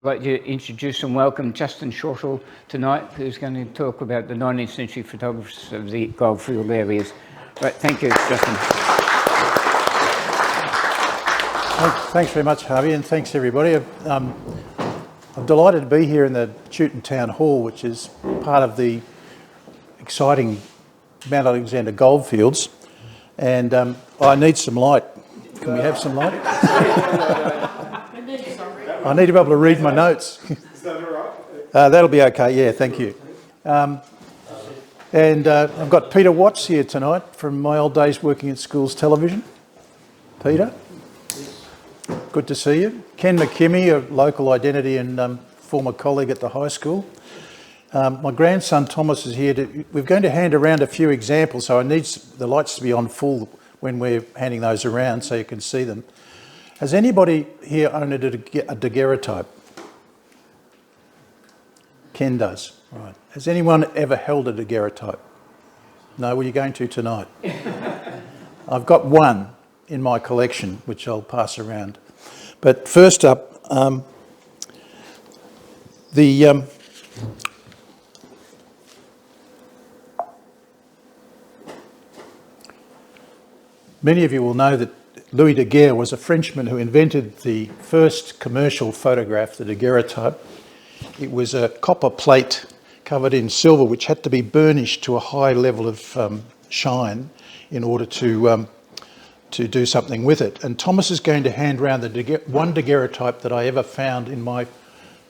I'd like to introduce and welcome Justin Shortal tonight, who's going to talk about the 19th century photographers of the goldfield areas. Right, thank you, Justin. Thanks very much, Harvey, and thanks everybody. I'm delighted to be here in the Chewton Town Hall, which is part of the exciting Mount Alexander goldfields, and I need some light. Can we have some light? I need to be able to read my notes. Is that all right? That'll be okay, yeah, thank you. And I've got Peter Watts here tonight from my old days working at Schools Television. Peter, good to see you. Ken McKimmie, a local identity and former colleague at the high school. My grandson Thomas is here. We're going to hand around a few examples, so I need the lights to be on full when we're handing those around so you can see them. Has anybody here owned a daguerreotype? Ken does. Right. Has anyone ever held a daguerreotype? No, well, you're going to tonight. I've got one in my collection, which I'll pass around. But first up, many of you will know that Louis Daguerre was a Frenchman who invented the first commercial photograph, the daguerreotype. It was a copper plate covered in silver, which had to be burnished to a high level of shine in order to do something with it. And Thomas is going to hand round the one daguerreotype that I ever found in my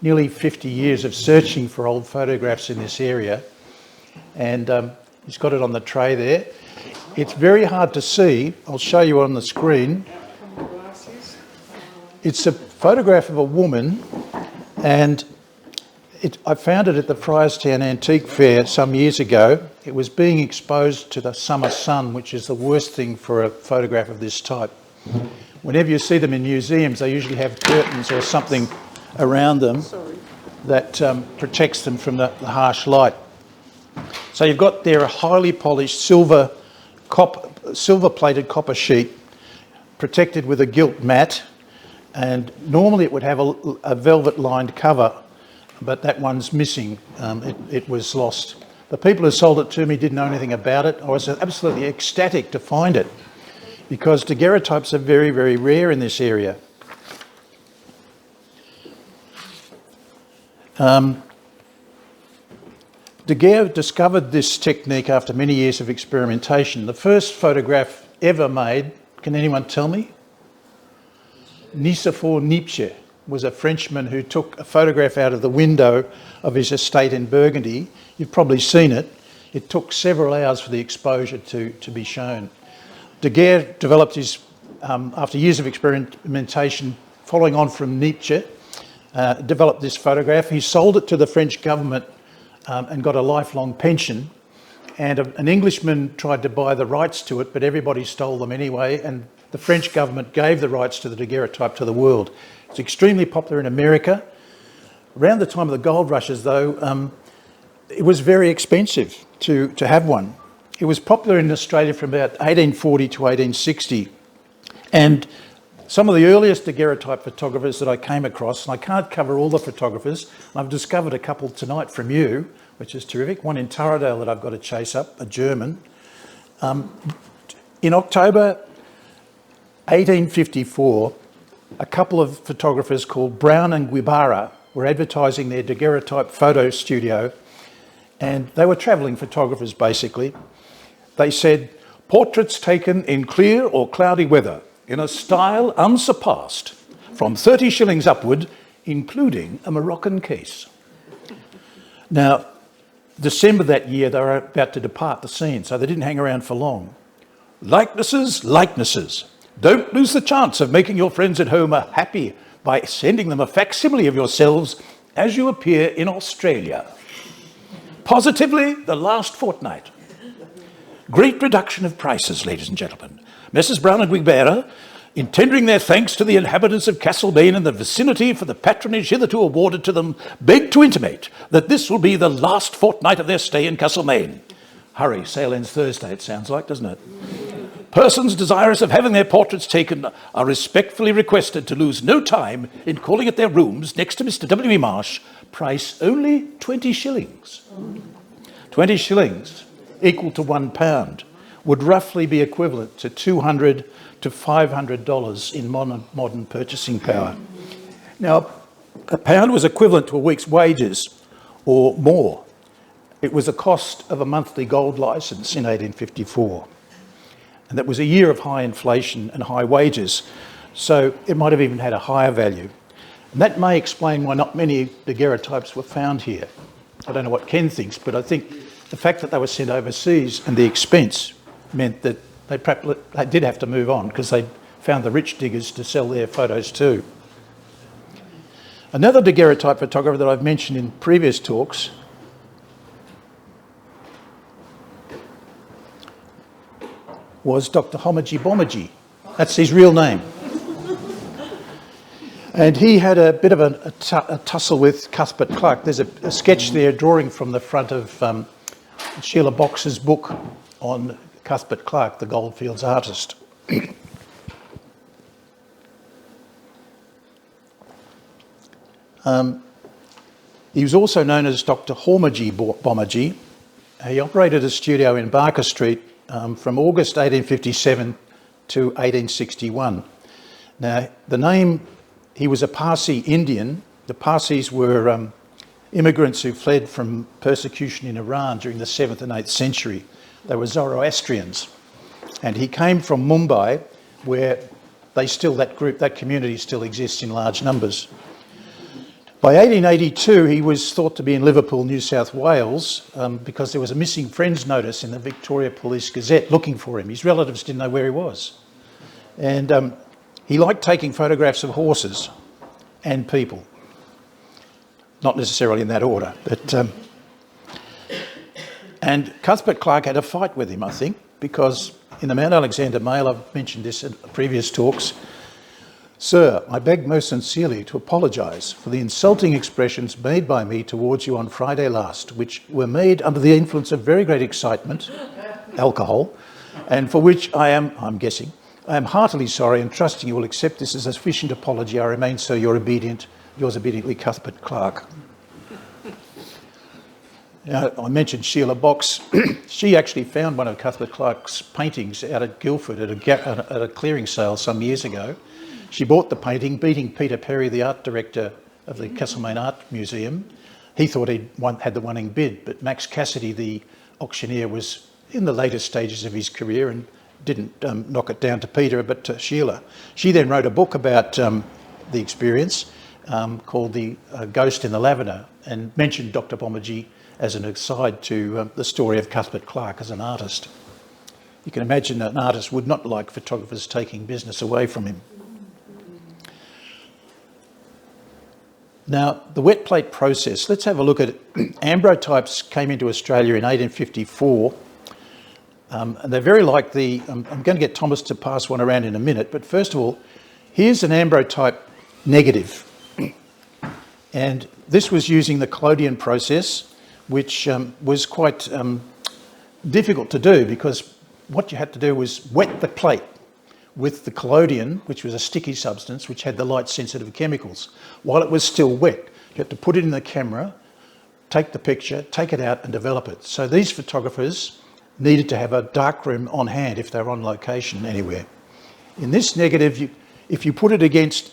nearly 50 years of searching for old photographs in this area. And he's got it on the tray there. It's very hard to see. I'll show you on the screen. It's a photograph of a woman, and I found it at the Friarstown Antique Fair some years ago. It was being exposed to the summer sun, which is the worst thing for a photograph of this type. Whenever you see them in museums, they usually have curtains or something around them that protects them from the harsh light. So you've got there a highly polished silver-plated copper sheet protected with a gilt mat, and normally it would have a velvet-lined cover, but that one's missing. It was lost. The people who sold it to me didn't know anything about it. I was absolutely ecstatic to find it because daguerreotypes are very, very rare in this area. Daguerre discovered this technique after many years of experimentation. The first photograph ever made, can anyone tell me? Nicephore Niepce was a Frenchman who took a photograph out of the window of his estate in Burgundy. You've probably seen it. It took several hours for the exposure to be shown. Daguerre developed his, after years of experimentation, following on from Niepce, developed this photograph. He sold it to the French government and got a lifelong pension. And an Englishman tried to buy the rights to it, but everybody stole them anyway, and the French government gave the rights to the daguerreotype to the world. It's extremely popular in America. Around the time of the gold rushes, though, it was very expensive to have one. It was popular in Australia from about 1840 to 1860. And some of the earliest daguerreotype photographers that I came across, and I can't cover all the photographers, and I've discovered a couple tonight from you, which is terrific. One in Turradale that I've got to chase up, a German. In October 1854, a couple of photographers called Brown and Guibara were advertising their daguerreotype photo studio, and they were travelling photographers basically. They said, "Portraits taken in clear or cloudy weather, in a style unsurpassed, from 30 shillings upward, including a Moroccan case." Now, December that year, they were about to depart the scene, so they didn't hang around for long. "Likenesses, likenesses. Don't lose the chance of making your friends at home happy by sending them a facsimile of yourselves as you appear in Australia. Positively, the last fortnight. Great reduction of prices, ladies and gentlemen. Messrs. Brown and Guibara, in tendering their thanks to the inhabitants of Castlemaine and the vicinity for the patronage hitherto awarded to them, beg to intimate that this will be the last fortnight of their stay in Castlemaine." Hurry, sale ends Thursday, it sounds like, doesn't it? Persons desirous of having their portraits taken are respectfully requested to lose no time in calling at their rooms next to Mr. W.E. Marsh. Price only 20 shillings. 20 shillings, equal to £1, would roughly be equivalent to $200 to $500 in modern purchasing power. Now, a pound was equivalent to a week's wages or more. It was the cost of a monthly gold licence in 1854. And that was a year of high inflation and high wages, so it might have even had a higher value. And that may explain why not many daguerreotypes were found here. I don't know what Ken thinks, but I think the fact that they were sent overseas and the expense meant that they did have to move on because they found the rich diggers to sell their photos to. Another daguerreotype photographer that I've mentioned in previous talks was Dr. Homagee Bomagee. That's his real name. And he had a bit of a tussle with Cuthbert Clarke. There's a sketch there, drawing from the front of Sheila Box's book on Cuthbert Clarke, the Goldfields artist. He was also known as Dr. Homagee Bomagee. He operated a studio in Barker Street from August 1857 to 1861. Now, the name, he was a Parsee Indian. The Parsees were immigrants who fled from persecution in Iran during the 7th and 8th century. They were Zoroastrians. And he came from Mumbai, where that community still exists in large numbers. By 1882, he was thought to be in Liverpool, New South Wales, because there was a missing friends notice in the Victoria Police Gazette looking for him. His relatives didn't know where he was. And he liked taking photographs of horses and people. Not necessarily in that order, but... and Cuthbert Clarke had a fight with him, I think, because in the Mount Alexander Mail, I've mentioned this in previous talks, "Sir, I beg most sincerely to apologise for the insulting expressions made by me towards you on Friday last, which were made under the influence of very great excitement, alcohol, and for which I'm guessing, I am heartily sorry and trusting you will accept this as a sufficient apology. I remain, sir, yours obediently, Cuthbert Clarke." Now, I mentioned Sheila Box. She actually found one of Cuthbert Clarke's paintings out at Guildford at a clearing sale some years ago. She bought the painting, beating Peter Perry, the art director of the Castlemaine Art Museum. He thought he'd had the winning bid, but Max Cassidy, the auctioneer, was in the later stages of his career and didn't knock it down to Peter, but to Sheila. She then wrote a book about the experience called The Ghost in the Lavender, and mentioned Dr. Bomagee as an aside to the story of Cuthbert Clarke as an artist. You can imagine that an artist would not like photographers taking business away from him. Now, the wet plate process, let's have a look at it. Ambrotypes came into Australia in 1854, and they're very like I'm going to get Thomas to pass one around in a minute, but first of all, here's an ambrotype negative. And this was using the collodion process, which was quite difficult to do, because what you had to do was wet the plate with the collodion, which was a sticky substance which had the light-sensitive chemicals. While it was still wet, you had to put it in the camera, take the picture, take it out and develop it. So these photographers needed to have a darkroom on hand if they were on location anywhere. In this negative, if you put it against,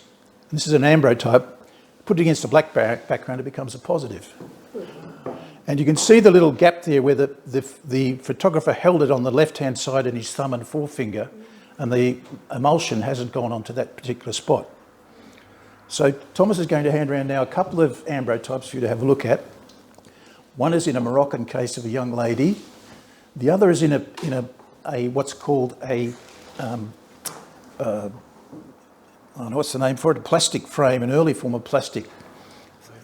this is an ambrotype, put it against a black background, it becomes a positive. And you can see the little gap there where the photographer held it on the left-hand side in his thumb and forefinger, and the emulsion hasn't gone onto that particular spot. So Thomas is going to hand around now a couple of ambrotypes for you to have a look at. One is in a Moroccan case of a young lady. The other is in a what's called a I don't know what's the name for it, a plastic frame, an early form of plastic,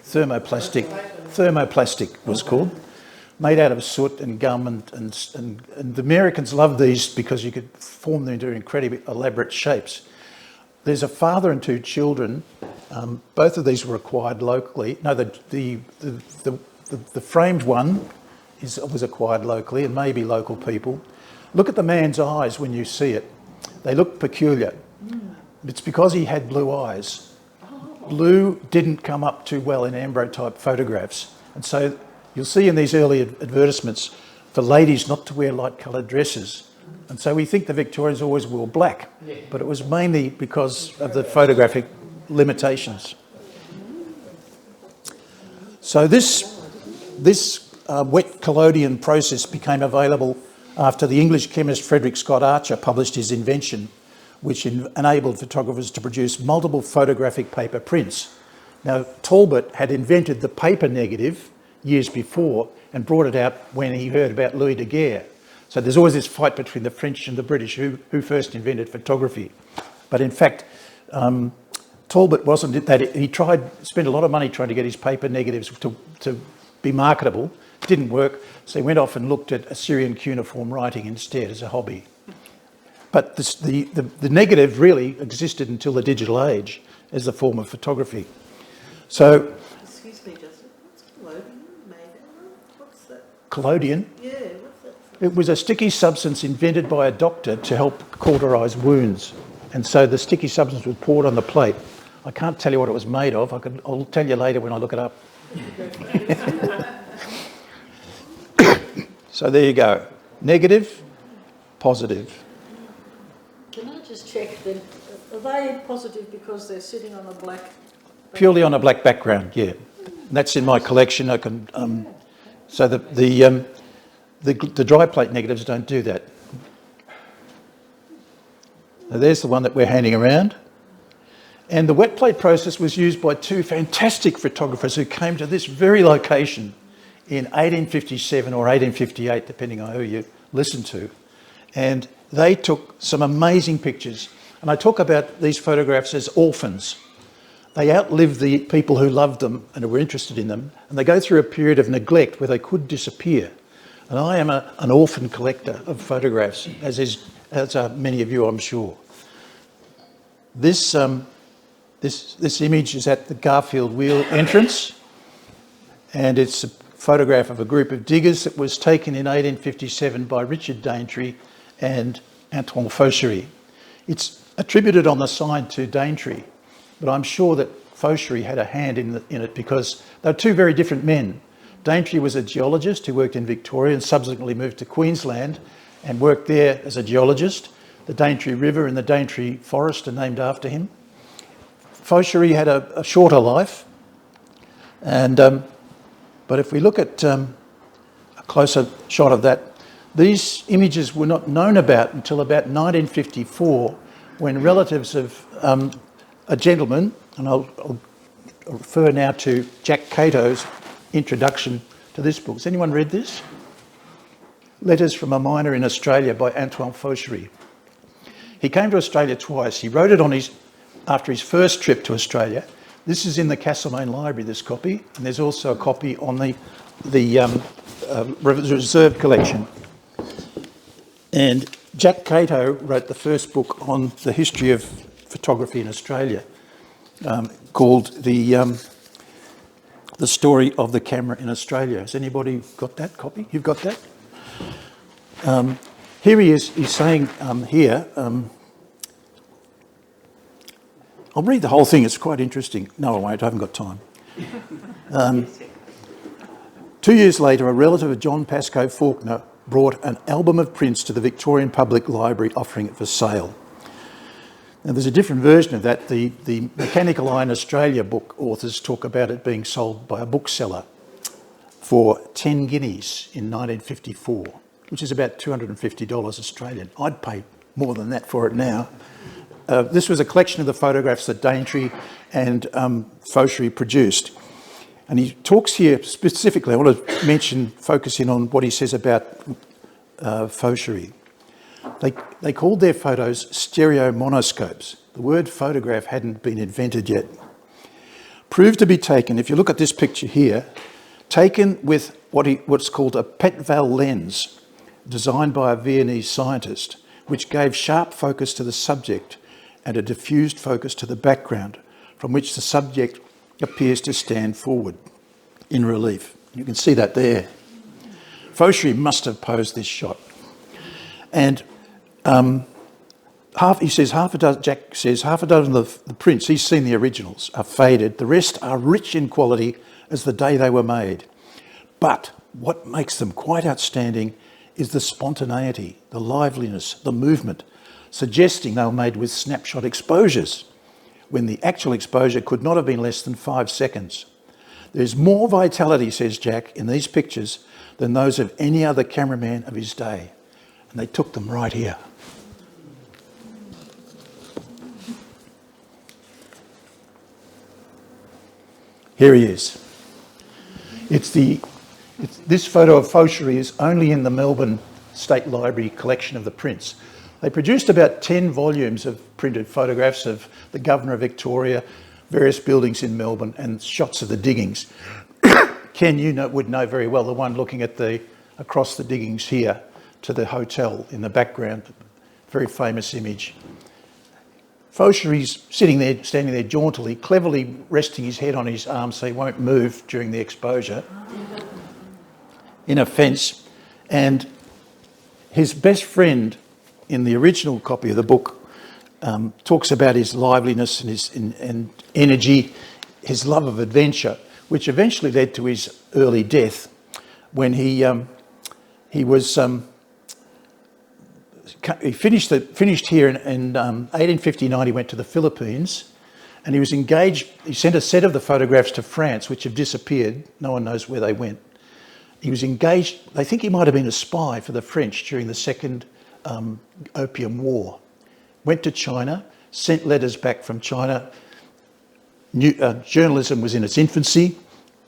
thermoplastic was called, made out of soot and gum, and the Americans loved these because you could form them into incredibly elaborate shapes. There's a father and two children. Both of these were acquired locally. No, the framed one was acquired locally, and maybe local people. Look at the man's eyes when you see it. They look peculiar. It's because he had blue eyes. Blue didn't come up too well in ambrotype photographs. And so you'll see in these early advertisements for ladies not to wear light-coloured dresses. And so we think the Victorians always wore black, but it was mainly because of the photographic limitations. So this wet collodion process became available after the English chemist Frederick Scott Archer published his invention, which enabled photographers to produce multiple photographic paper prints. Now, Talbot had invented the paper negative years before and brought it out when he heard about Louis Daguerre. So there's always this fight between the French and the British who first invented photography. But in fact, Talbot wasn't that. He spent a lot of money trying to get his paper negatives to be marketable. Didn't work, so he went off and looked at Assyrian cuneiform writing instead as a hobby. But the negative really existed until the digital age as a form of photography. So, excuse me, Justin, what's collodion made out of? What's that? Collodion? Yeah, what's that? It was a sticky substance invented by a doctor to help cauterise wounds. And so the sticky substance was poured on the plate. I can't tell you what it was made of. I'll tell you later when I look it up. So there you go. Negative, positive. Can I just check then? Are they positive because they're sitting on a black? Purely on a black background, yeah. And that's in my collection. I can. So the dry plate negatives don't do that. Now there's the one that we're handing around. And the wet plate process was used by two fantastic photographers who came to this very location in 1857 or 1858, depending on who you listen to. And they took some amazing pictures. And I talk about these photographs as orphans. They outlived the people who loved them and who were interested in them, and they go through a period of neglect where they could disappear. And I am an orphan collector of photographs, as are many of you, I'm sure. This image is at the Garfield Wheel entrance, and it's a photograph of a group of diggers that was taken in 1857 by Richard Daintree and Antoine Fauchery. It's attributed on the sign to Daintree, but I'm sure that Fauchery had a hand in it because they're two very different men. Daintree was a geologist who worked in Victoria and subsequently moved to Queensland and worked there as a geologist. The Daintree River and the Daintree Forest are named after him. Fauchery had a shorter life, and but if we look at a closer shot of that, these images were not known about until about 1954, when relatives of a gentleman, and I'll refer now to Jack Cato's introduction to this book. Has anyone read this? Letters from a Miner in Australia by Antoine Fauchery. He came to Australia twice. He wrote it after his first trip to Australia. This is in the Castlemaine library, this copy, and there's also a copy on the reserve collection. And Jack Cato wrote the first book on the history of photography in Australia, called The Story of the Camera in Australia. Has anybody got that copy? You've got that? Here he is, he's saying here, I'll read the whole thing, it's quite interesting. No, I won't, I haven't got time. 2 years later, a relative of John Pascoe Faulkner brought an album of prints to the Victorian Public Library offering it for sale. Now there's a different version of that. The Mechanical Eye in Australia book authors talk about it being sold by a bookseller for 10 guineas in 1954, which is about $250 Australian. I'd pay more than that for it now. This was a collection of the photographs that Daintree and Fauchery produced. And he talks here specifically, I want to mention, focusing on what he says about Fauchery. They called their photos stereo monoscopes. The word photograph hadn't been invented yet. Proved to be taken, if you look at this picture here, taken with what's called a Petval lens, designed by a Viennese scientist, which gave sharp focus to the subject and a diffused focus to the background, from which the subject appears to stand forward in relief. You can see that there. Fauchery must have posed this shot. And Jack says half a dozen of the prints, he's seen the originals, are faded. The rest are rich in quality as the day they were made. But what makes them quite outstanding is the spontaneity, the liveliness, the movement, suggesting they were made with snapshot exposures, when the actual exposure could not have been less than 5 seconds. There's more vitality, says Jack, in these pictures than those of any other cameraman of his day. And they took them right here. Here he is. This photo of Fauchery is only in the Melbourne State Library collection of the prints. They produced about 10 volumes of printed photographs of the Governor of Victoria, various buildings in Melbourne, and shots of the diggings. Ken, would know very well the one looking at across the diggings here to the hotel in the background. Very famous image. Fauchery's standing there jauntily, cleverly resting his head on his arm so he won't move during the exposure, in a fence. And his best friend in the original copy of the book talks about his liveliness and his energy, his love of adventure, which eventually led to his early death when he finished here in 1859. He went to the Philippines, and he was engaged. He sent a set of the photographs to France, which have disappeared. No one knows where they went. He was engaged. They think he might have been a spy for the French during the Second Opium War. Went to China, sent letters back from China. Journalism was in its infancy,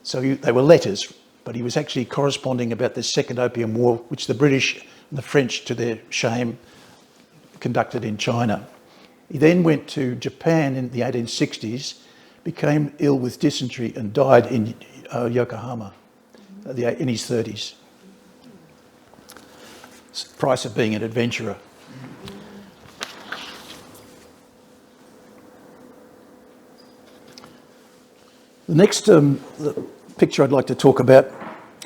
so they were letters, but he was actually corresponding about the Second Opium War, which the British and the French, to their shame, conducted in China. He then went to Japan in the 1860s, became ill with dysentery and died in Yokohama in his 30s. It's the price of being an adventurer. The next the picture I'd like to talk about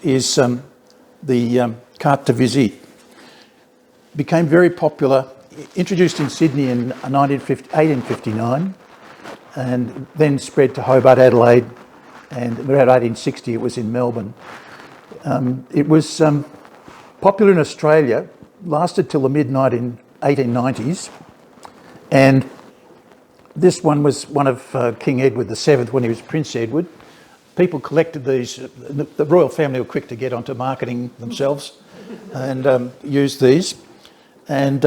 is the carte de visite. Became very popular, introduced in Sydney in 1859, and then spread to Hobart, Adelaide, and around 1860 it was in Melbourne. It was popular in Australia, lasted till the mid-1890s, and this one was one of King Edward VII when he was Prince Edward. People collected these. The royal family were quick to get onto marketing themselves and used these. And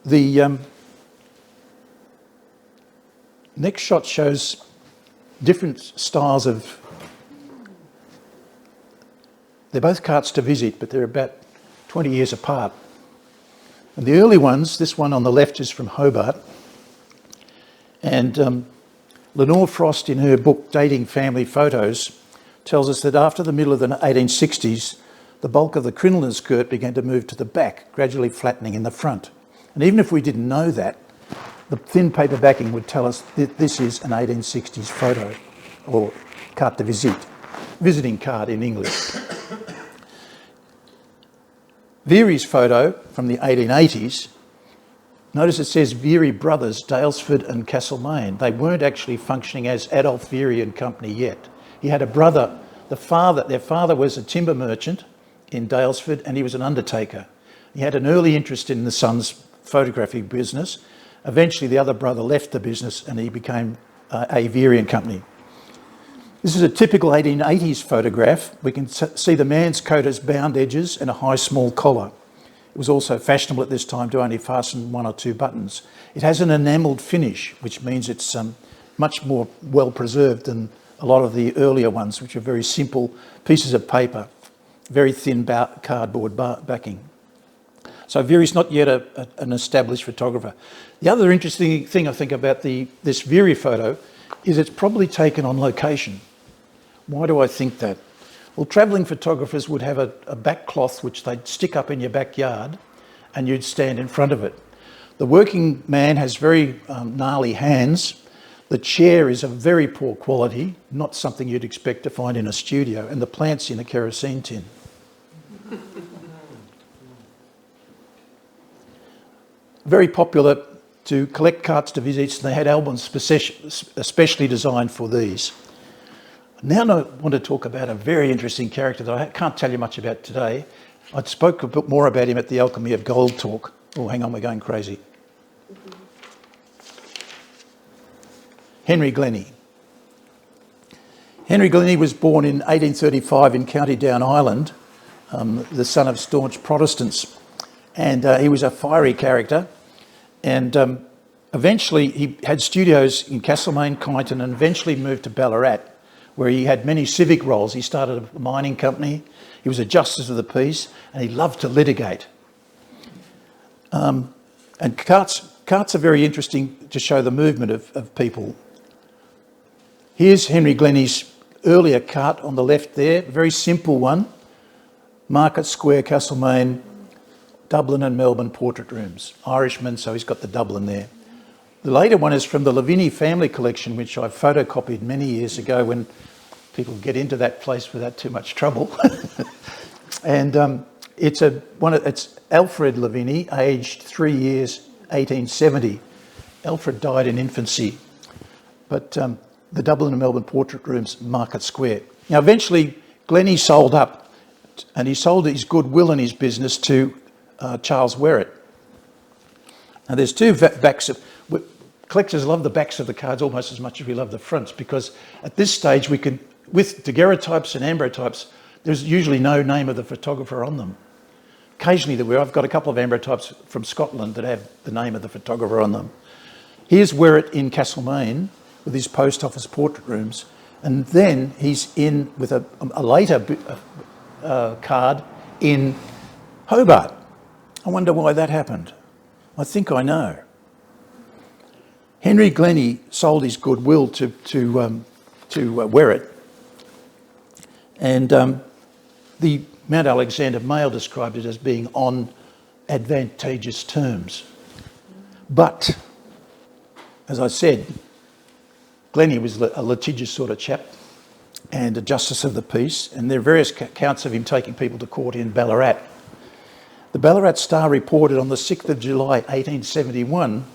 the next shot shows different styles of... They're both cartes de visite, but they're about 20 years apart. And the early ones, this one on the left is from Hobart, and Lenore Frost, in her book Dating Family Photos, tells us that after the middle of the 1860s, the bulk of the crinoline skirt began to move to the back, gradually flattening in the front. And even if we didn't know that, the thin paper backing would tell us that this is an 1860s photo, or carte de visite, visiting card in English. Verey's photo from the 1880s, notice it says Verey Brothers, Daylesford and Castlemaine. They weren't actually functioning as Adolph Verey and Company yet. He had a brother, their father was a timber merchant in Daylesford, and he was an undertaker. He had an early interest in the son's photography business. Eventually the other brother left the business and he became a Verey and Company. This is a typical 1880s photograph. We can see the man's coat has bound edges and a high small collar. It was also fashionable at this time to only fasten 1 or 2 buttons. It has an enamelled finish, which means it's much more well preserved than a lot of the earlier ones, which are very simple pieces of paper, very thin cardboard backing. So Verey's not yet an established photographer. The other interesting thing I think about this Verey photo is it's probably taken on location. Why do I think that? Well, travelling photographers would have a back cloth which they'd stick up in your backyard and you'd stand in front of it. The working man has very gnarly hands. The chair is of very poor quality, not something you'd expect to find in a studio, and the plant's in a kerosene tin. very popular to collect carts to visits. They had albums especially designed for these. Now I want to talk about a very interesting character that I can't tell you much about today. I spoke a bit more about him at the Alchemy of Gold talk. Oh, hang on, we're going crazy. Henry Glenny. Henry Glenny was born in 1835 in County Down, Ireland, the son of staunch Protestants. And he was a fiery character. And eventually he had studios in Castlemaine, Kyneton, and eventually moved to Ballarat, where he had many civic roles. He started a mining company, he was a justice of the peace, and he loved to litigate. And carts are very interesting to show the movement of people. Here's Henry Glenny's earlier cart on the left there, a very simple one. Market Square, Castlemaine, Dublin and Melbourne portrait rooms. Irishman, so he's got the Dublin there. The later one is from the Lavinie family collection, which I photocopied many years ago when people get into that place without too much trouble. And it's Alfred Lavinie, aged 3 years, 1870. Alfred died in infancy. But the Dublin and Melbourne portrait rooms, Market Square. Now, eventually, Glenny sold up, and he sold his goodwill in his business to Charles Werrett. Now, there's two backs of... Collectors love the backs of the cards almost as much as we love the fronts, because at this stage we can, with daguerreotypes and ambrotypes, there's usually no name of the photographer on them. Occasionally there were. I've got a couple of ambrotypes from Scotland that have the name of the photographer on them. Here's Werrett in Castlemaine with his post office portrait rooms, and then he's in with a later card in Hobart. I wonder why that happened. I think I know. Henry Glenny sold his goodwill to Werrett, and the Mount Alexander Mail described it as being on advantageous terms. But, as I said, Glenny was a litigious sort of chap and a justice of the peace, and there are various accounts of him taking people to court in Ballarat. The Ballarat Star reported on the 6th of July 1871,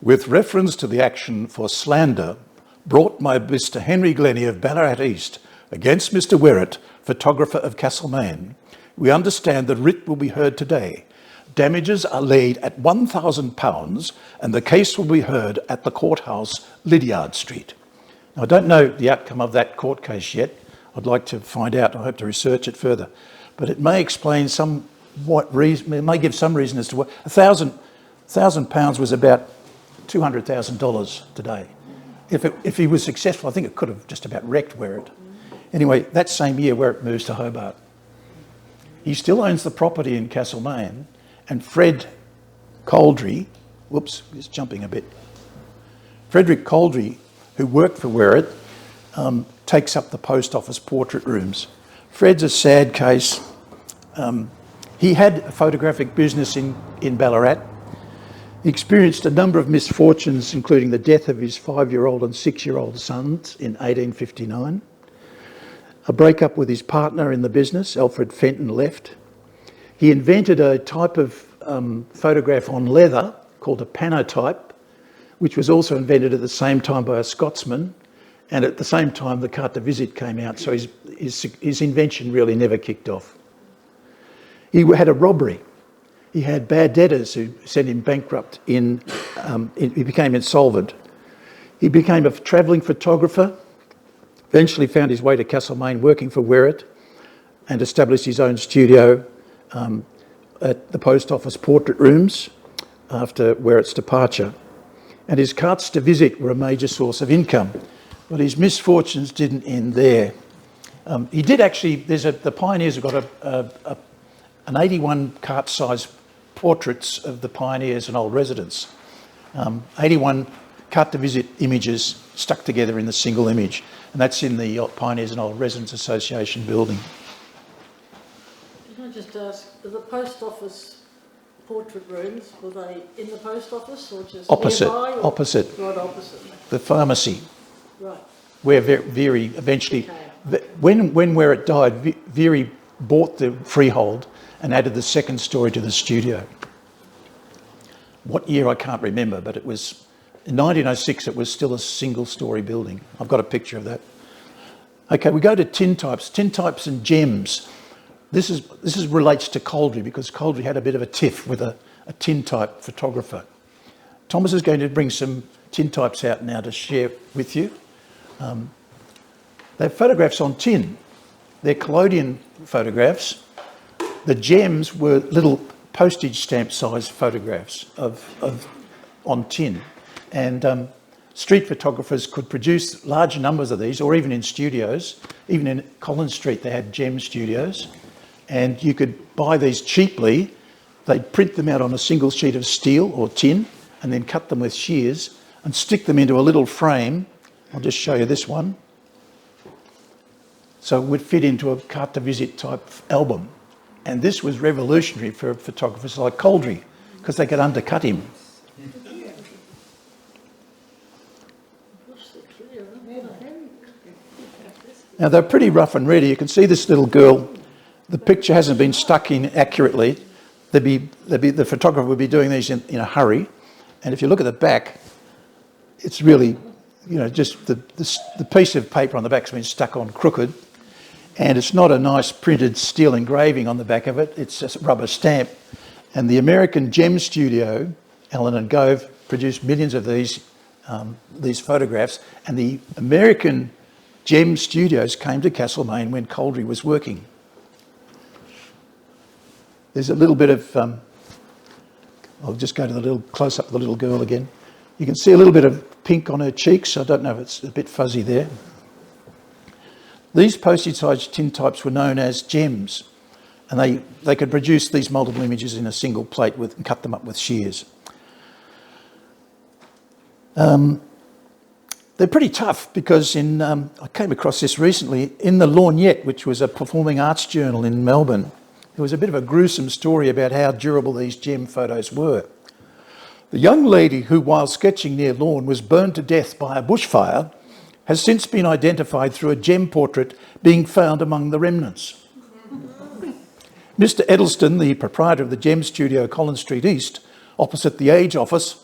with reference to the action for slander brought by Mr. Henry Glenny of Ballarat East against Mr. Werrett, photographer of Castlemaine, we understand that writ will be heard today. Damages are laid at £1,000 and the case will be heard at the courthouse, Lydiard Street. Now, I don't know the outcome of that court case yet. I'd like to find out. I hope to research it further. But it may explain somewhat reason, it may give some reason as to what £1,000 was about $200,000 today. If he was successful, I think it could have just about wrecked Werrett. Anyway, that same year Werrett moves to Hobart. He still owns the property in Castlemaine, and Fred Coldry, whoops, he's jumping a bit. Frederick Coldry, who worked for Werrett, takes up the post office portrait rooms. Fred's a sad case. He had a photographic business in Ballarat. He experienced a number of misfortunes, including the death of his 5-year-old and 6-year-old sons in 1859. A breakup with his partner in the business, Alfred Fenton, left. He invented a type of photograph on leather called a panotype, which was also invented at the same time by a Scotsman, and at the same time the carte de visite came out, so his invention really never kicked off. He had a robbery. He had bad debtors who sent him bankrupt. He became insolvent. He became a travelling photographer, eventually found his way to Castlemaine working for Werrett, and established his own studio at the post office portrait rooms after Werrett's departure. And his carts to visit were a major source of income, but his misfortunes didn't end there. He did actually, the pioneers have got an 81 cart size portraits of the pioneers and old residents. 81 carte de visite images stuck together in a single image, and that's in the Pioneers and Old Residents Association building. Can I just ask, the post office portrait rooms, were they in the post office or just Opposite, nearby? Or opposite. Right opposite. The pharmacy. Right. Where Verey eventually, when Werrett died, Verey bought the freehold and added the second story to the studio. What year I can't remember, but it was in 1906. It was still a single-storey building. I've got a picture of that. Okay, we go to tintypes and gems. This relates to Coldry because Coldry had a bit of a tiff with a tintype photographer. Thomas is going to bring some tintypes out now to share with you. They're photographs on tin. They're collodion photographs. The gems were little postage stamp size photographs on tin. And street photographers could produce large numbers of these, or even in studios. Even in Collins Street they had gem studios. And you could buy these cheaply. They'd print them out on a single sheet of steel or tin and then cut them with shears and stick them into a little frame. I'll just show you this one. So it would fit into a carte de visite type album. And this was revolutionary for photographers like Coldry because they could undercut him. Now they're pretty rough and ready. You can see this little girl. The picture hasn't been stuck in accurately. The photographer would be doing these in a hurry. And if you look at the back, it's really, just the piece of paper on the back's been stuck on crooked. And it's not a nice printed steel engraving on the back of it. It's a rubber stamp. And the American Gem Studio, Allen and Gove, produced millions of these photographs. And the American Gem Studios came to Castlemaine when Coldry was working. There's a little bit of, I'll just go to the little close-up of the little girl again. You can see a little bit of pink on her cheeks. I don't know if it's a bit fuzzy there. These postage-sized tintypes were known as gems, and they could produce these multiple images in a single plate and cut them up with shears. They're pretty tough because I came across this recently in the Lorgnette, which was a performing arts journal in Melbourne. There was a bit of a gruesome story about how durable these gem photos were. The young lady who, while sketching near Lorne, was burned to death by a bushfire has since been identified through a gem portrait being found among the remnants. Mr. Edelston, the proprietor of the Gem Studio, Collins Street East, opposite the Age Office,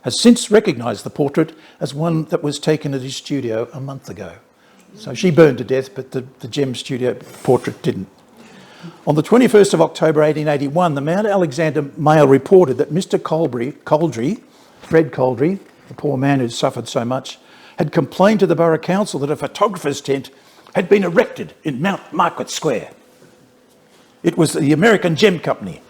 has since recognised the portrait as one that was taken at his studio a month ago. So she burned to death, but the Gem Studio portrait didn't. On the 21st of October 1881, the Mount Alexander Mail reported that Mr. Coldry, Fred Coldry, the poor man who suffered so much, had complained to the Borough Council that a photographer's tent had been erected in Mount Market Square. It was the American Gem Company.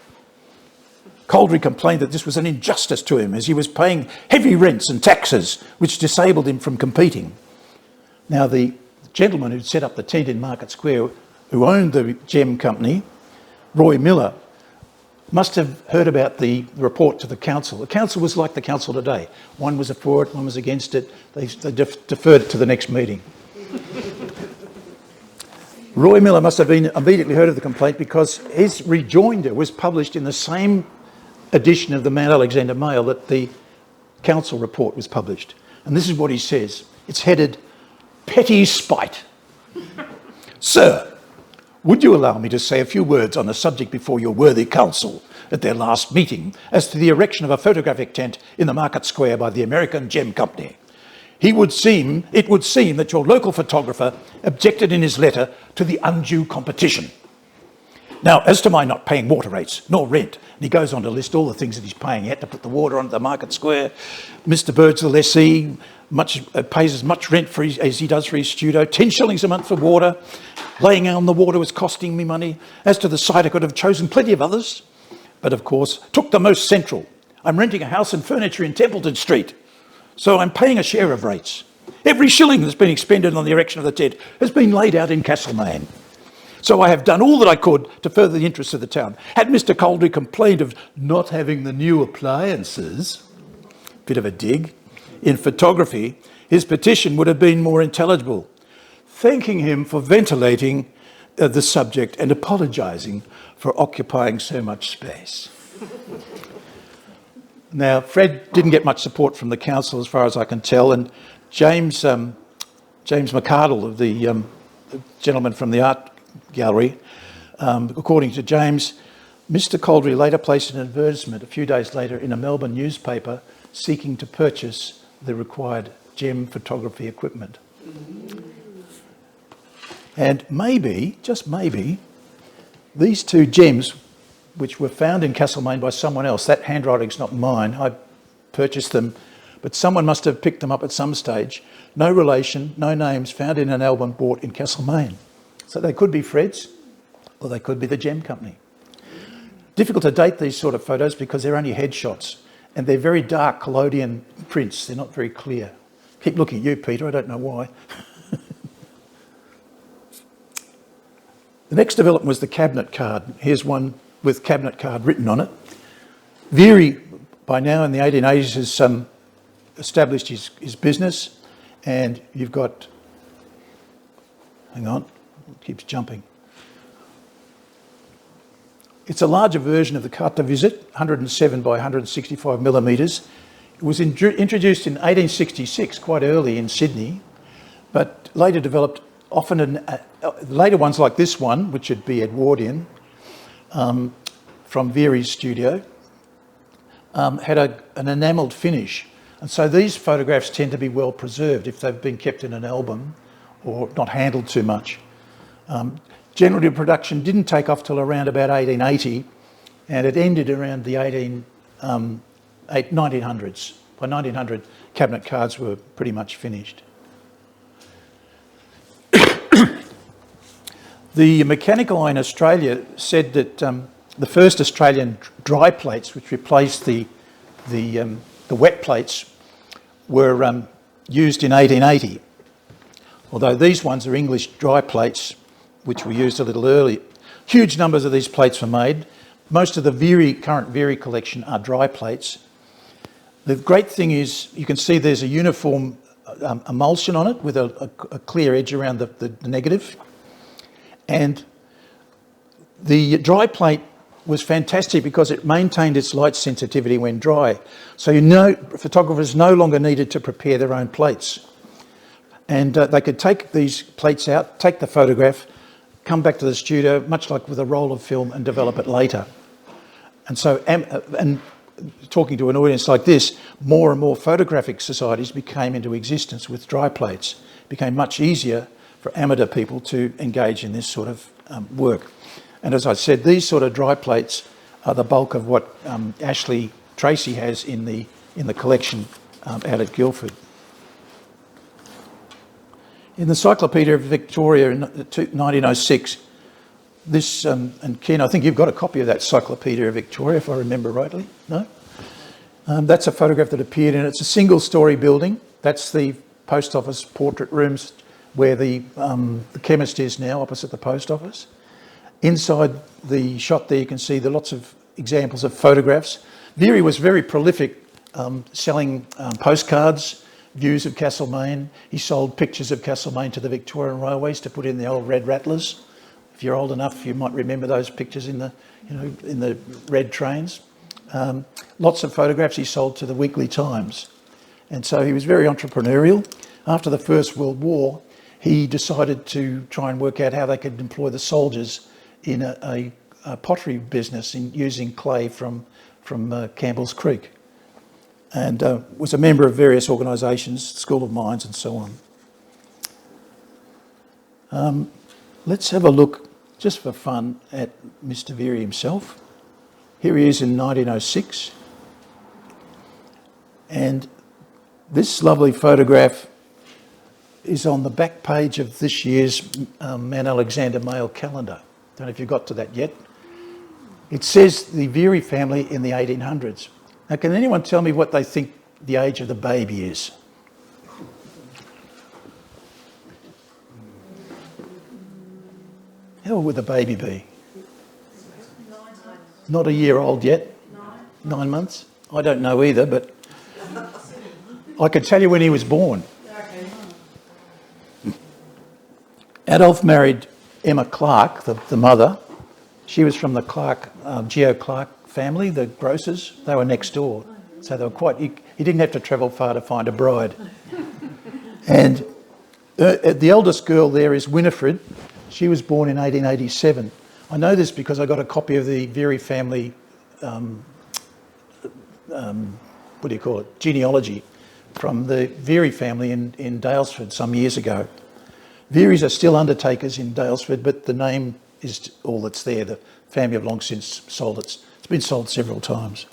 Coldry complained that this was an injustice to him as he was paying heavy rents and taxes which disabled him from competing. Now the gentleman who'd set up the tent in Market Square, who owned the Gem Company, Roy Miller, must have heard about the report to the council. The council was like the council today. One was for it, one was against it. They deferred it to the next meeting. Roy Miller must have been immediately heard of the complaint because his rejoinder was published in the same edition of the Mount Alexander Mail that the council report was published. And this is what he says. It's headed, "Petty Spite." "Sir, would you allow me to say a few words on the subject before your worthy council at their last meeting as to the erection of a photographic tent in the Market Square by the American Gem Company? It would seem that your local photographer objected in his letter to the undue competition. Now, as to my not paying water rates nor rent," and he goes on to list all the things that he's paying. He had to put the water onto the Market Square. Mr. Bird's the lessee, pays as much rent as he does for his studio, 10 shillings a month for water. Laying out on the water was costing me money. As to the site, I could have chosen plenty of others, but of course took the most central. I'm renting a house and furniture in Templeton Street, so I'm paying a share of rates. Every shilling that's been expended on the erection of the tent has been laid out in Castlemaine. So I have done all that I could to further the interests of the town. Had Mr. Coldry complained of not having the new appliances, bit of a dig, in photography, his petition would have been more intelligible, thanking him for ventilating the subject and apologising for occupying so much space. Now, Fred didn't get much support from the council as far as I can tell, and James McArdle, the gentleman from the art gallery, according to James, Mr. Coldry later placed an advertisement a few days later in a Melbourne newspaper seeking to purchase the required gem photography equipment. And maybe, just maybe, these two gems, which were found in Castlemaine by someone else, that handwriting's not mine, I purchased them, but someone must have picked them up at some stage. No relation, no names, found in an album bought in Castlemaine. So they could be Fred's, or they could be the gem company. Difficult to date these sort of photos because they're only headshots, and they're very dark collodion prints. They're not very clear. Keep looking at you, Peter, I don't know why. The next development was the cabinet card. Here's one with cabinet card written on it. Verey, by now in the 1880s, has established his business, and you've got, hang on, it keeps jumping. It's a larger version of the carte de visite, 107 by 165 millimetres. It was introduced in 1866, quite early in Sydney, but later developed often in later ones like this one, which would be Edwardian, from Verey's studio, had an enamelled finish. And so these photographs tend to be well preserved if they've been kept in an album or not handled too much. Generally, production didn't take off till around about 1880, and it ended around the 1900s. By 1900, cabinet cards were pretty much finished. The Mechanical Eye in Australia said that the first Australian dry plates, which replaced the wet plates, were used in 1880. Although these ones are English dry plates, which were used a little earlier. Huge numbers of these plates were made. Most of the current Verey collection are dry plates. The great thing is you can see there's a uniform emulsion on it with a clear edge around the negative. And the dry plate was fantastic because it maintained its light sensitivity when dry. So photographers no longer needed to prepare their own plates. And they could take these plates out, take the photograph, come back to the studio, much like with a roll of film, and develop it later. And so, and talking to an audience like this, more and more photographic societies came into existence with dry plates. It became much easier for amateur people to engage in this sort of work. And as I said, these sort of dry plates are the bulk of what Ashley Tracy has in the collection out at Guildford. In the Encyclopedia of Victoria in 1906, this, and Ken, I think you've got a copy of that Encyclopedia of Victoria, if I remember rightly, no? That's a photograph that appeared in it. It's a single-storey building. That's the post office portrait rooms where the chemist is now, opposite the post office. Inside the shot there you can see lots of examples of photographs. Verey was very prolific, selling postcards, views of Castlemaine. He sold pictures of Castlemaine to the Victorian Railways to put in the old red rattlers. If you're old enough, you might remember those pictures in the red trains. Lots of photographs he sold to the Weekly Times. And so he was very entrepreneurial. After the First World War, he decided to try and work out how they could employ the soldiers in a pottery business in using clay from Campbell's Creek, and was a member of various organisations, School of Mines and so on. Let's have a look, just for fun, at Mr. Verey himself. Here he is in 1906, and this lovely photograph is on the back page of this year's Man Alexander Mail calendar. Don't know if you got to that yet. It says the Verey family in the 1800s. Now, can anyone tell me what they think the age of the baby is? How old would the baby be? 9. Not a year old yet? 9. 9 months? I don't know either, but I could tell you when he was born. Adolf married Emma Clark, the mother. She was from the Geo Clark family, the grocers. They were next door. So they were he didn't have to travel far to find a bride. And the eldest girl there is Winifred. She was born in 1887. I know this because I got a copy of the Verey family, genealogy from the Verey family in Daylesford some years ago. Vereys are still undertakers in Daylesford, but the name is all that's there. The family have long since sold it. It's been sold several times.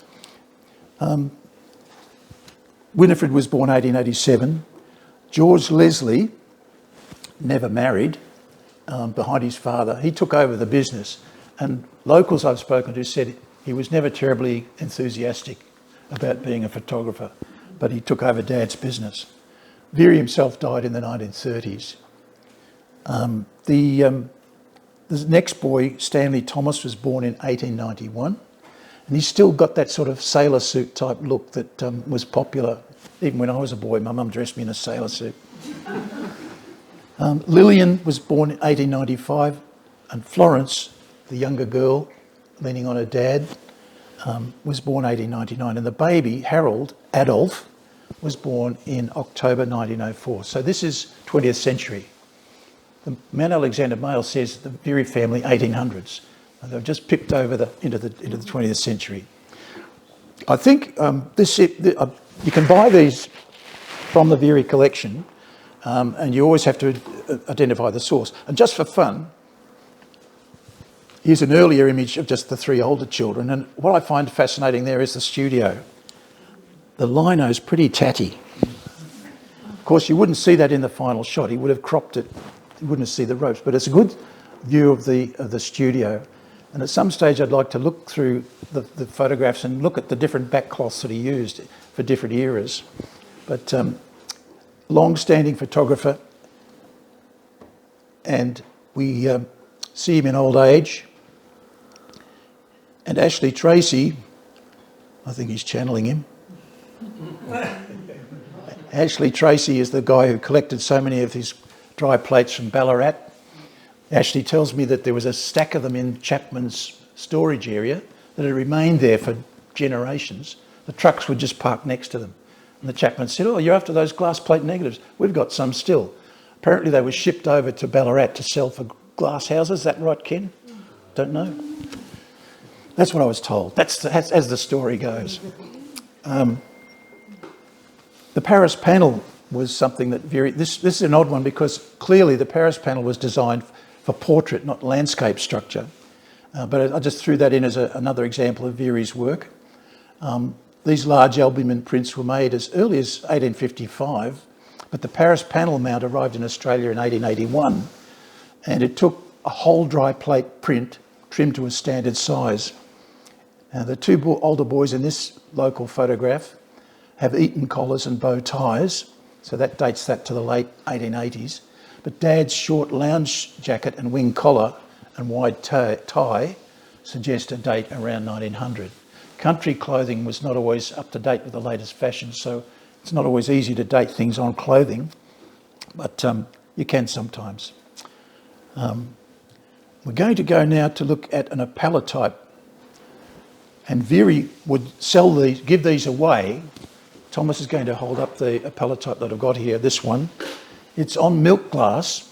Winifred was born 1887. George Leslie never married behind his father. He took over the business, and locals I've spoken to said he was never terribly enthusiastic about being a photographer, but he took over Dad's business. Verey himself died in the 1930s. The next boy, Stanley Thomas, was born in 1891, and he's still got that sort of sailor suit type look that was popular. Even when I was a boy, my mum dressed me in a sailor suit. Lillian was born in 1895, and Florence, the younger girl, leaning on her dad, was born 1899, and the baby, Harold, Adolf, was born in October 1904. So this is 20th century. The Mount Alexander Mail says the Verey family 1800s. And they've just pipped over into the 20th century. I think you can buy these from the Verey collection, and you always have to identify the source. And just for fun, here's an earlier image of just the three older children, and what I find fascinating there is the studio. The lino's pretty tatty. Of course, you wouldn't see that in the final shot. He would have cropped it. You wouldn't see the ropes, but it's a good view of the studio. And at some stage, I'd like to look through the photographs and look at the different backcloths that he used for different eras. But long-standing photographer, and we see him in old age. And Ashley Tracy, I think he's channeling him. Ashley Tracy is the guy who collected so many of his dry plates from Ballarat. Ashley tells me that there was a stack of them in Chapman's storage area that had remained there for generations. The trucks would just park next to them. And the Chapman said, "Oh, you're after those glass plate negatives? We've got some still." Apparently they were shipped over to Ballarat to sell for glass houses. Is that right, Ken? Don't know. That's what I was told. That's as the story goes. The Paris panel was something that this is an odd one because clearly the Paris panel was designed for portrait, not landscape structure. But I just threw that in as another example of Verey's work. These large albumin prints were made as early as 1855, but the Paris panel mount arrived in Australia in 1881, and it took a whole dry plate print trimmed to a standard size. The two older boys in this local photograph have Eton collars and bow ties, so that dates that to the late 1880s. But Dad's short lounge jacket and wing collar and wide tie suggest a date around 1900. Country clothing was not always up to date with the latest fashion, so it's not always easy to date things on clothing, but you can sometimes. We're going to go now to look at an apallotype, and Verey would sell these, give these away. Thomas is going to hold up the apallotype that I've got here, this one. It's on milk glass,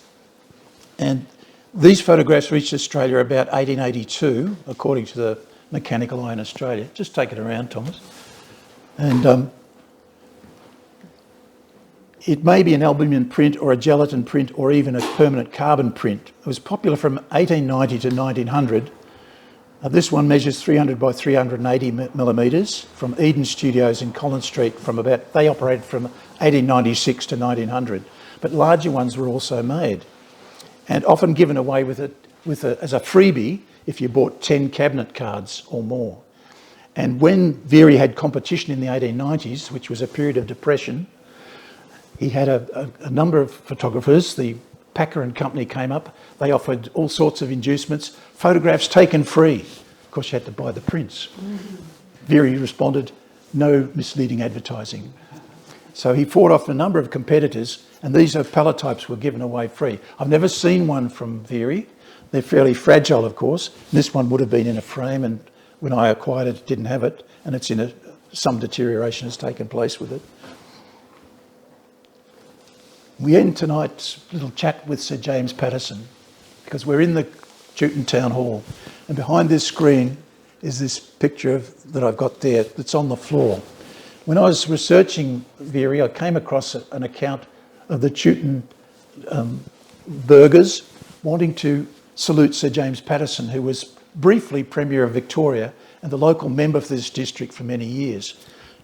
and these photographs reached Australia about 1882, according to the Mechanical Eye in Australia. Just take it around, Thomas. And it may be an albumin print or a gelatin print or even a permanent carbon print. It was popular from 1890 to 1900. This one measures 300 by 380 millimetres from Eden Studios in Collins Street. They operated from 1896 to 1900, but larger ones were also made, and often given away as a freebie if you bought 10 cabinet cards or more. And when Verey had competition in the 1890s, which was a period of depression, he had a number of photographers. The Packer and Company came up. They offered all sorts of inducements, photographs taken free. Of course, you had to buy the prints. Verey responded, "No misleading advertising." So he fought off a number of competitors, and these apallotypes were given away free. I've never seen one from Verey. They're fairly fragile, of course. This one would have been in a frame, and when I acquired it, it didn't have it, and it's in some deterioration has taken place with it. We end tonight's little chat with Sir James Patterson because we're in the Chewton Town Hall. And behind this screen is this picture that I've got there that's on the floor. When I was researching Verey, I came across an account of the Chewton burghers wanting to salute Sir James Patterson, who was briefly Premier of Victoria and the local member for this district for many years.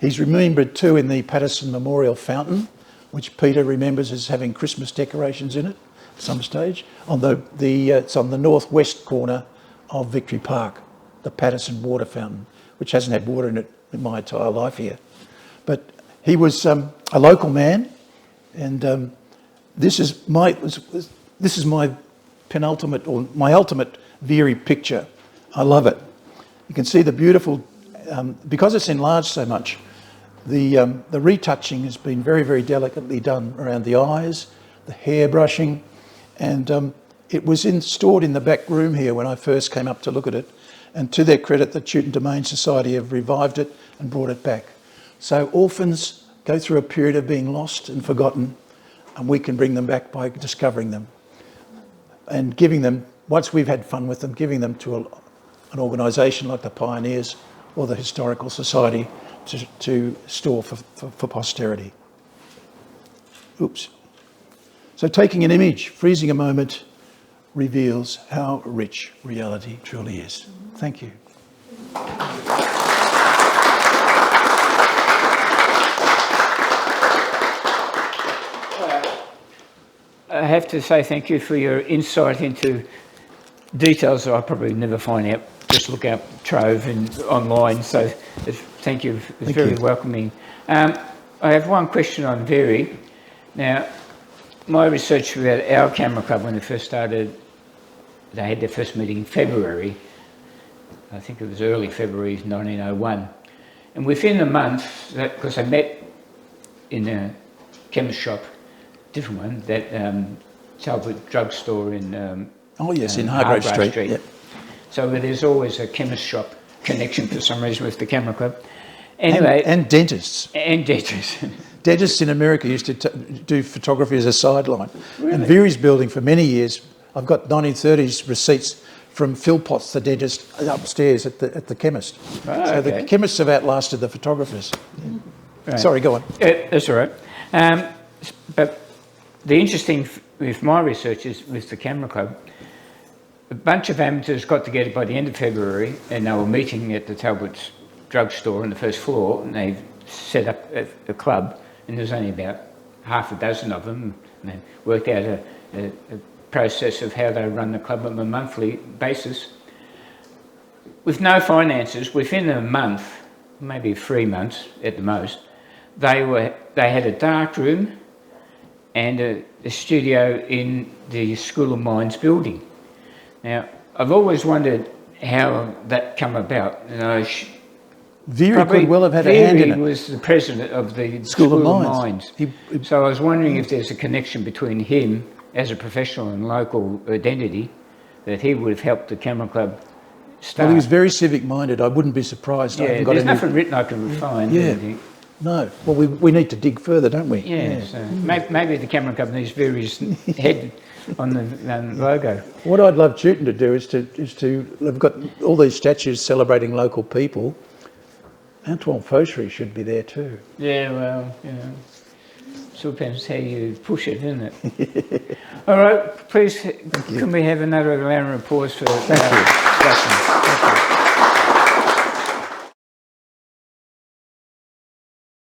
He's remembered too in the Patterson Memorial Fountain, which Peter remembers as having Christmas decorations in it at some stage. It's on the northwest corner of Victory Park, the Patterson Water Fountain, which hasn't had water in it in my entire life here. But he was a local man, and this is my penultimate or my ultimate Verey picture. I love it. You can see the beautiful, because it's enlarged so much, the retouching has been very, very delicately done around the eyes, the hair brushing, and it was stored in the back room here when I first came up to look at it. And to their credit, the Chewton Domain Society have revived it and brought it back. So orphans go through a period of being lost and forgotten, and we can bring them back by discovering them and giving them, once we've had fun with them, giving them to an organisation like the Pioneers or the Historical Society to store for posterity. Oops. So taking an image, freezing a moment, reveals how rich reality truly is. Thank you. I have to say thank you for your insight into details that I probably never find out. Just look up Trove and online. So thank you. It's very welcoming. I have one question on Verey. Now, my research about our camera club when they first started, they had their first meeting in February. I think it was early February 1901. And within a month, because they met in a chemist shop, different one, that Talbot drugstore in in Hargrave Street. Yep. So there's always a chemist shop connection for some reason with the camera club. Anyway, and dentists. And dentists. Dentists in America used to do photography as a sideline. Really? And Verey's building for many years, I've got 1930s receipts from Phil Potts, the dentist, upstairs at the chemist. Oh, so okay. the chemists have outlasted the photographers. Right. Sorry, go on. That's all right. But the interesting with my research is with the camera club, a bunch of amateurs got together by the end of February and they were meeting at the Talbot's drugstore on the first floor, and they set up a club, and there's only about half a dozen of them, and they worked out a process of how they run the club on a monthly basis. With no finances, within a month, maybe 3 months at the most, they had a dark room and a studio in the School of Mines building. Now, I've always wondered how that come about. You know, Verey could well have had a hand in it. Verey was the president of the School of Mines. So I was wondering if there's a connection between him as a professional and local identity, that he would have helped the camera club start. Well, he was very civic-minded. I wouldn't be surprised. Yeah, there's nothing written I can find. Yeah. No. Well, we need to dig further, don't we? Yeah. So maybe the camera club needs Verey's head on the logo. What I'd love Chewton to do is to they've got all these statues celebrating local people. Antoine Fauchery should be there too. Yeah, well, you know, so depends how you push it, isn't it? All right, please, can we have another round of applause for Justin? Thank you.